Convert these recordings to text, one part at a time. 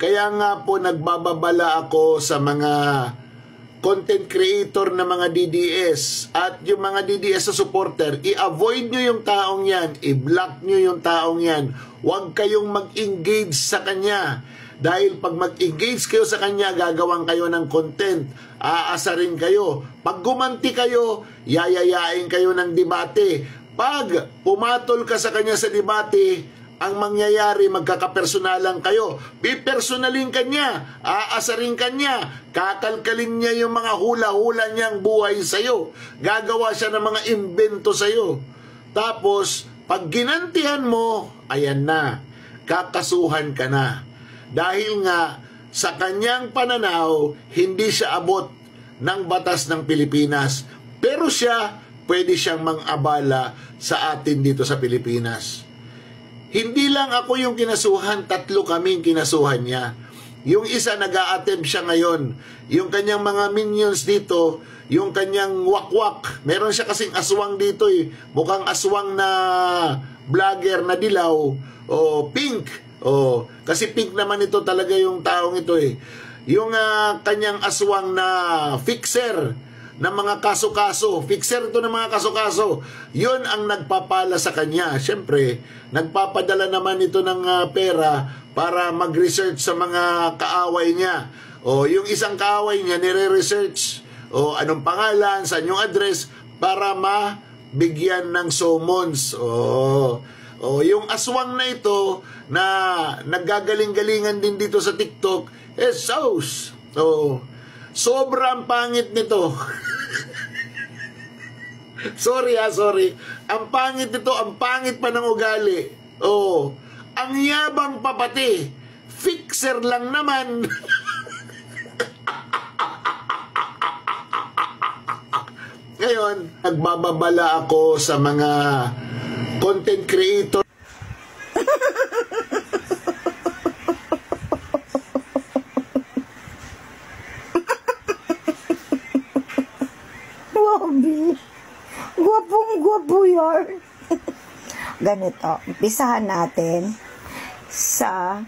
Kaya nga po nagbababala ako sa mga content creator na mga DDS at yung mga DDS sa supporter, i-avoid nyo yung taong yan, i-block nyo yung taong yan. Huwag kayong mag-engage sa kanya. Dahil pag mag-engage kayo sa kanya, gagawang kayo ng content, aasarin kayo. Pag gumanti kayo, yayayain kayo ng debate. Pag pumatol ka sa kanya sa debate, ang mangyayari, magkakapersonalan kayo. Pipersonalin ka niya, aasarin ka niya, kakalkalin niya yung mga hula-hula niyang buhay sa'yo. Gagawa siya ng mga imbento sa'yo. Tapos, pag ginantihan mo, ayan na, kakasuhan ka na. Dahil nga, sa kanyang pananaw, hindi siya abot ng batas ng Pilipinas. Pero siya, pwede siyang mang-abala sa atin dito sa Pilipinas. Hindi lang ako yung kinasuhan, 3 kaming kinasuhan niya. Yung isa nag-a-attempt siya ngayon. Yung kanyang mga minions dito, yung kanyang wakwak. Meron siya kasing aswang dito eh. Mukhang aswang na vlogger na dilaw. O pink. O, kasi pink naman ito talaga yung taong ito eh. Yung kanyang aswang na fixer ng mga kaso-kaso. Fixer ito ng mga kaso-kaso. Yun ang nagpapala sa kanya. Siyempre, nagpapadala naman ito ng pera para mag-research sa mga kaaway niya. O yung isang kaaway niya, nire-research. O anong pangalan, saan yung address, para mabigyan ng summons. O yung aswang na ito, na naggagaling-galingan din dito sa TikTok, sauce. Sobrang pangit nito. Sorry. Ang pangit nito, ang pangit pa ng ugali. Ang yabang pa pati. Fixer lang naman. Ngayon, nagbababala ako sa mga content creator. Gwapong-gwapo yan. Ganito, umpisahan natin sa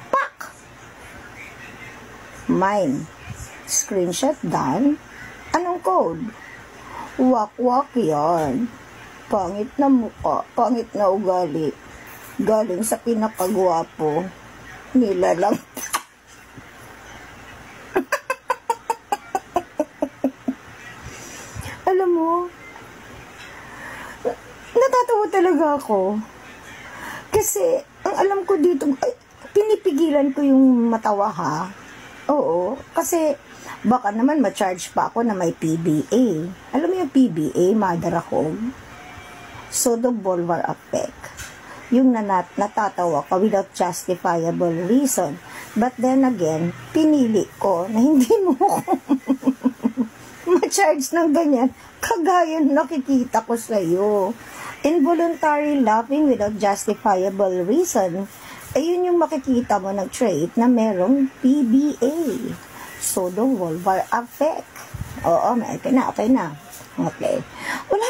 pak. Mine. Screenshot done. Anong code? Wak-wak yan. Pangit na mukha, pangit na ugali. Galing sa pinakagwapo. Nilalang. Alam mo, natatawa talaga ako. Kasi, ang alam ko dito, ay, pinipigilan ko yung matawa ha. Oo, kasi baka naman ma-charge pa ako na may PBA. Alam mo yung PBA, mother ako? Pseudo bulbar effect. Yung natatawa ka without justifiable reason. But then again, pinili ko na hindi mo ma-charge ng ganyan, kagaya nakikita ko sa'yo. Involuntary laughing without justifiable reason, ayun yung makikita mo ng trait na merong PBA. Pseudo vulvar affect. Oo, okay na. Okay. Wala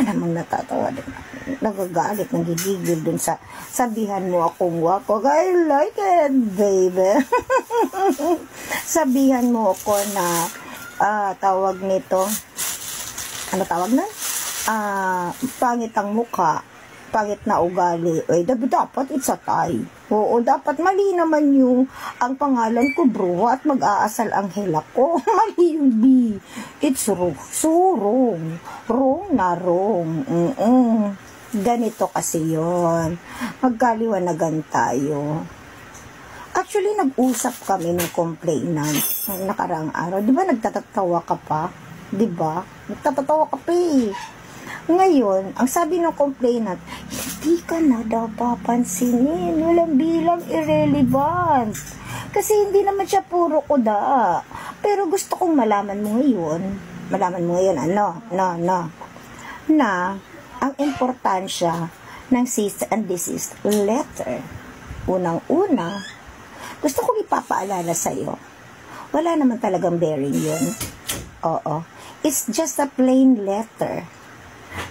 namang natatawa din. Nagagalit, nagigigil dun sa sabihan mo akong wako. I like it, baby. Sabihan mo ako na tawag nito, ano tawag na? Pangit ang mukha, pangit na ugali. Dapat it's a tie. Oo, dapat mali naman yung ang pangalan ko, bro, at mag-aasal ang hilak ko. Mali yung B. It's wrong. So wrong. Wrong na wrong. Ganito kasi yon. Magkaliwanagan tayo. Actually, nag-usap kami ng complainant ng nakaraang araw. Di ba nagtatatawa ka pa? Di ba? Nagtatatawa ka pa eh. Ngayon, ang sabi ng complainant, hindi ka na daw papansinin. Walang bilang irrelevant. Kasi hindi naman siya puro kuda. Pero gusto kong malaman mo ngayon, na ang importansya ng cease and desist letter. Unang-una, gusto kong ipapaalala sa'yo. Wala naman talagang bearing yun. Oo. It's just a plain letter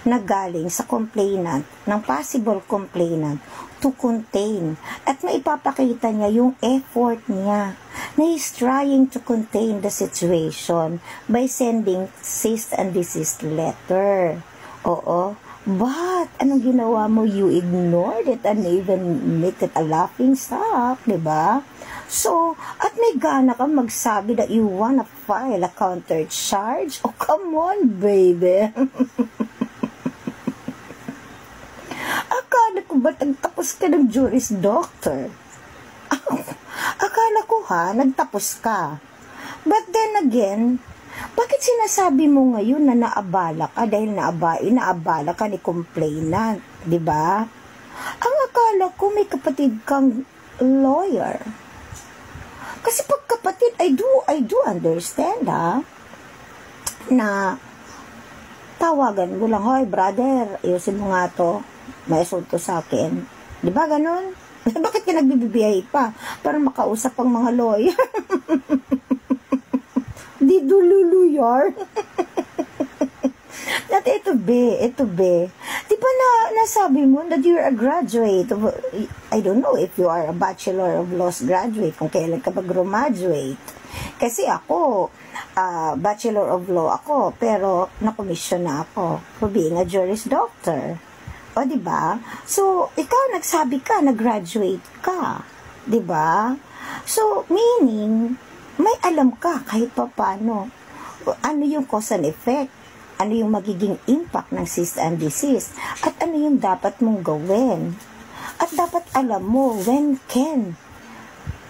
na galing sa complainant, ng possible complainant, to contain. At maipapakita niya yung effort niya na he's trying to contain the situation by sending cease and desist letter. Oo. But, anong ginawa mo? You ignored it and even make it a laughing stock, diba? So, at may gana ka magsabi that you wanna file a counter charge? Oh, come on, baby. Akala ko ba nagtapos ka ng Juris Doctor? Akala ko nagtapos ka. But then again, bakit sinasabi mo ngayon na naabala ka dahil naabala ka ni complainant, di ba? Ang akala ko may kapatid kang lawyer. Kasi pag kapatid, I do understand na tawagan mo lang, hoy brother, ayusin mo nga to, may asunto sa akin. Di ba ganun? Bakit ka nagbibibiyay pa? Para makausap ang mga lawyer. Di dululuyar. At ito be. Di ba nasabi mo that you're a graduate of, I don't know if you are a Bachelor of Laws graduate, kung kailan ka mag-graduate. Kasi ako, Bachelor of Law ako, pero na-commission na ako for being a Juris Doctor. O, diba? So, ikaw nagsabi ka, nag-graduate ka. Diba? So, meaning, may alam ka kahit pa paano. Ano yung cause and effect? Ano yung magiging impact ng cease and desist? At ano yung dapat mong gawin? At dapat alam mo, when can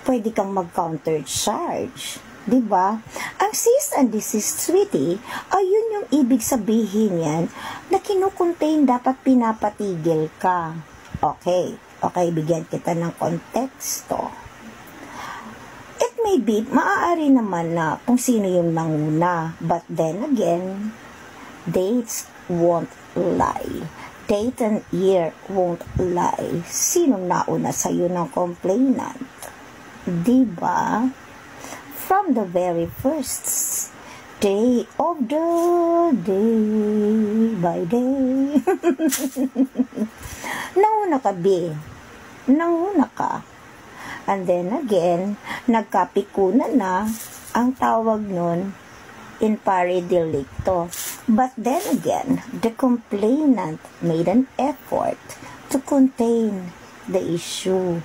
pwede kang mag-counter charge. Diba? Ang cease and desist, sweetie, ayun yung ibig sabihin yan na kinukontain dapat pinapatigil ka. Okay, bigyan kita ng konteksto. It may be, maaari naman na kung sino yung nanguna, but then again, dates won't lie. Date and year won't lie. Sinong nauna sa'yo ng complainant? Diba? From the very first day of the day by day. Nauna ka, be. Nauna ka. And then again, nagkapikunan na ang tawag nun in pari delicto. But then again, the complainant made an effort to contain the issue.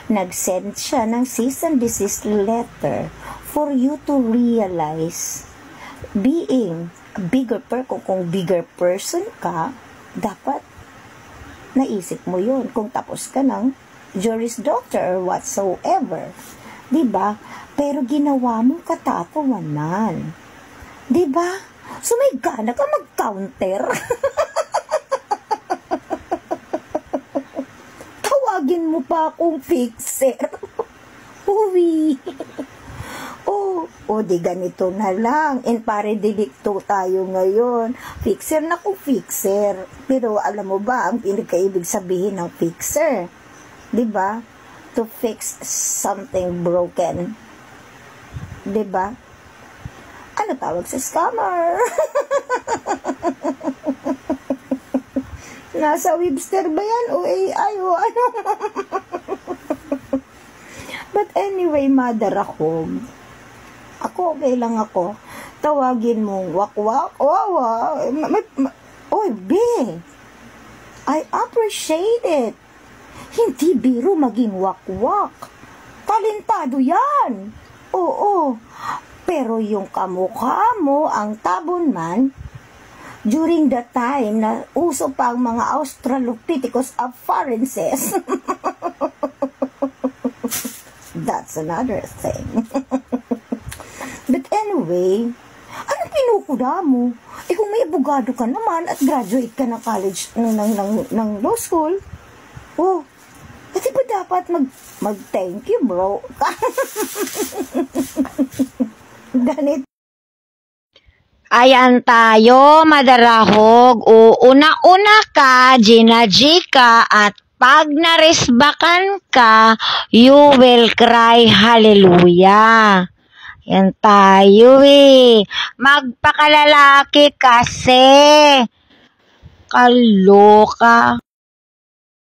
Nag-send siya ng cease and desist letter for you to realize, being a bigger person, kung bigger person ka, dapat naisip mo yun kung tapos ka ng Juris Doctor or whatsoever. Diba? Pero ginawa mong katatawanan. Diba? So may gana ka mag-counter. Tawagin mo pa akong fixer. Uwi. O di ganito na lang. In pare delicto tayo ngayon. Fixer na kung fixer. Pero alam mo ba ang pinagkaibig sabihin ng fixer? Diba? To fix something broken. Diba? Ano tawag sa scammer? Nasa Webster ba yan? O AI o ano? But anyway, mother ako okay lang ako. Tawagin mong wakwak. Wawa. Oy, be. I appreciate it. Hindi biro maging wakwak. Talentado yan. Oo. Pero yung kamukha mo, ang tabon man, during the time na uso pa ang mga Australopithecus afarensis, that's another thing. But anyway, anong pinukuda mo? Kung may abogado ka naman at graduate ka ng college, ng law school, pati ba dapat mag-thank you, bro? Ganit. Ayan tayo, madarahog. Una-una ka, Gina Gika, at pag narisbakan ka, you will cry hallelujah. Yan tayo magpakalalaki kasi. Kaloka.